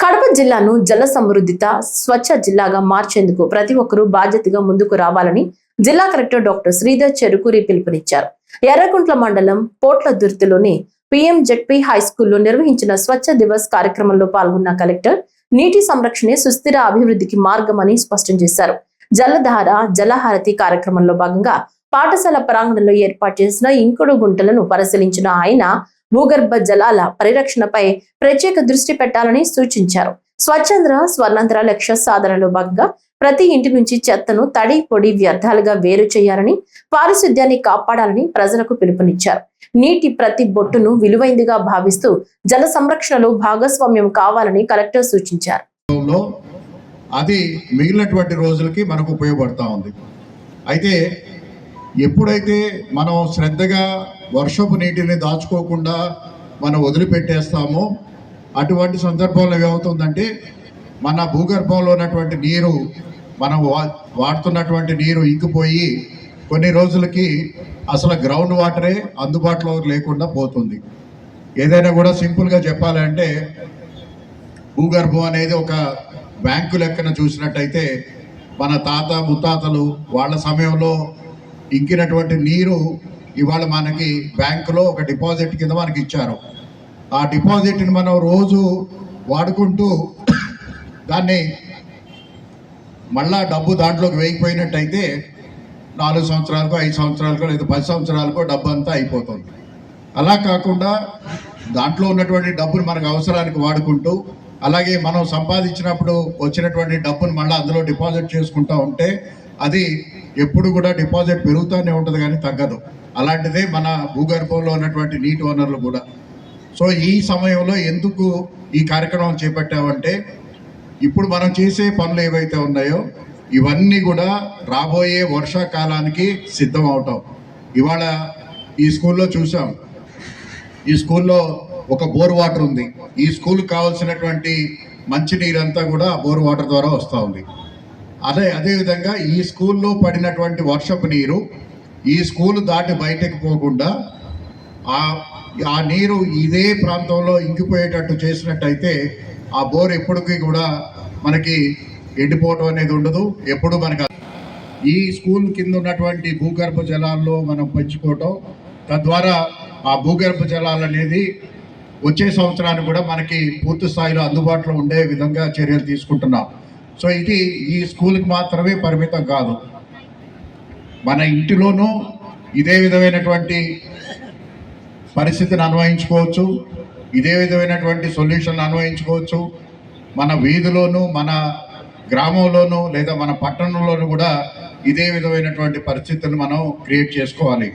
కడప జిల్లాను జల సమృద్ధిత స్వచ్ఛ జిల్లాగా మార్చేందుకు ప్రతి ఒక్కరూ బాధ్యతగా ముందుకు రావాలని జిల్లా కలెక్టర్ డాక్టర్ శ్రీధర్ చెరుకూరి పిలుపునిచ్చారు. ఎర్రగుంట్ల మండలం పోట్లదుర్తిలోని PMJP హై స్కూల్లో నిర్వహించిన స్వచ్ఛ దివస్ కార్యక్రమంలో పాల్గొన్న కలెక్టర్ నీటి సంరక్షణే సుస్థిర అభివృద్ధికి మార్గమని స్పష్టం చేశారు. జలధార జలహారతి కార్యక్రమంలో భాగంగా పాఠశాల ప్రాంగణంలో ఏర్పాటు చేసిన ఇంకుడు గుంటలను పరిశీలించిన ఆయన భూగర్భ జలాల పరిరక్షణపై ప్రత్యేక దృష్టి పెట్టాలని సూచించారు. స్వచ్ఛంద్ర స్వర్ణాంధ్ర లక్ష్య సాధనలో భాగంగా ప్రతి ఇంటి నుంచి చెత్తను తడి పొడి వ్యర్థాలుగా వేరు చేయాలని, పారిశుద్ధ్యాన్ని కాపాడాలని ప్రజలకు పిలుపునిచ్చారు. నీటి ప్రతి బొట్టును విలువైందిగా భావిస్తూ జల సంరక్షణలో భాగస్వామ్యం కావాలని కలెక్టర్ సూచించారు. అది మిగిలినటువంటి రోజులకి మనకు ఉపయోగపడతా ఉంది. అయితే ఎప్పుడైతే మనం శ్రద్ధగా వర్షపు నీటిని దాచుకోకుండా మనం వదిలిపెట్టేస్తామో అటువంటి సందర్భంలో ఏమవుతుందంటే మన భూగర్భంలో ఉన్నటువంటి నీరు మనం వాడుతున్నటువంటి నీరు ఇంకిపోయి కొన్ని రోజులకి అసలు గ్రౌండ్ వాటరే అందుబాటులో లేకుండా పోతుంది. ఏదైనా కూడా సింపుల్గా చెప్పాలంటే భూగర్భం అనేది ఒక బ్యాంకు లెక్కన చూసినట్టయితే మన తాత ముత్తాతలు వాళ్ళ సమయంలో ఇంకినటువంటి నీరు ఇవాళ మనకి బ్యాంకులో ఒక డిపాజిట్ కింద మనకి ఇచ్చారు. ఆ డిపాజిట్ని మనం రోజు వాడుకుంటూ దాన్ని మళ్ళా డబ్బు దాంట్లోకి వేయకపోయినట్టయితే 4 సంవత్సరాలకో 5 సంవత్సరాలకో లేదా 10 సంవత్సరాలకో డబ్బు అంతా అయిపోతుంది. అలా కాకుండా దాంట్లో ఉన్నటువంటి డబ్బును మనకు అవసరానికి వాడుకుంటూ అలాగే మనం సంపాదించినప్పుడు వచ్చినటువంటి డబ్బును మళ్ళీ అందులో డిపాజిట్ చేసుకుంటూ ఉంటే అది ఎప్పుడు కూడా డిపాజిట్ పెరుగుతూనే ఉంటుంది కానీ తగ్గదు. అలాంటిదే మన భూగర్భంలో ఉన్నటువంటి నీటి వనరులు కూడా. సో ఈ సమయంలో ఎందుకు ఈ కార్యక్రమం చేపట్టామంటే ఇప్పుడు మనం చేసే పనులు ఏవైతే ఉన్నాయో ఇవన్నీ కూడా రాబోయే వర్షాకాలానికి సిద్ధం అవటం. ఇవాళ ఈ స్కూల్లో చూసాం, ఈ స్కూల్లో ఒక బోర్ వాటర్ ఉంది. ఈ స్కూల్కి కావాల్సినటువంటి మంచినీరంతా కూడా బోర్ వాటర్ ద్వారా వస్తూ ఉంది. అదేవిధంగా ఈ స్కూల్లో పడినటువంటి వర్షపు నీరు ఈ స్కూల్ దాటి బయటకు పోకుండా ఆ నీరు ఇదే ప్రాంతంలో ఇంకిపోయేటట్టు చేసినట్టయితే ఆ బోర్ ఎప్పటికీ కూడా మనకి ఎండిపోవటం అనేది ఉండదు. ఎప్పుడు మనకు ఈ స్కూల్ కింద ఉన్నటువంటి భూగర్భ జలాల్లో మనం పెంచుకోవటం, తద్వారా ఆ భూగర్భ జలాలు అనేది వచ్చే సంవత్సరానికి కూడా మనకి పూర్తి స్థాయిలో అందుబాటులో ఉండే విధంగా చర్యలు తీసుకుంటున్నాం. సో ఇది ఈ స్కూల్కి మాత్రమే పరిమితం కాదు, మన ఇంటిలోనూ ఇదే విధమైనటువంటి పరిస్థితిని అన్వయించుకోవచ్చు, ఇదే విధమైనటువంటి సొల్యూషన్ అన్వయించుకోవచ్చు. మన వీధిలోనూ మన గ్రామంలోనూ లేదా మన పట్టణంలోనూ కూడా ఇదే విధమైనటువంటి పరిస్థితులను మనం క్రియేట్ చేసుకోవాలి.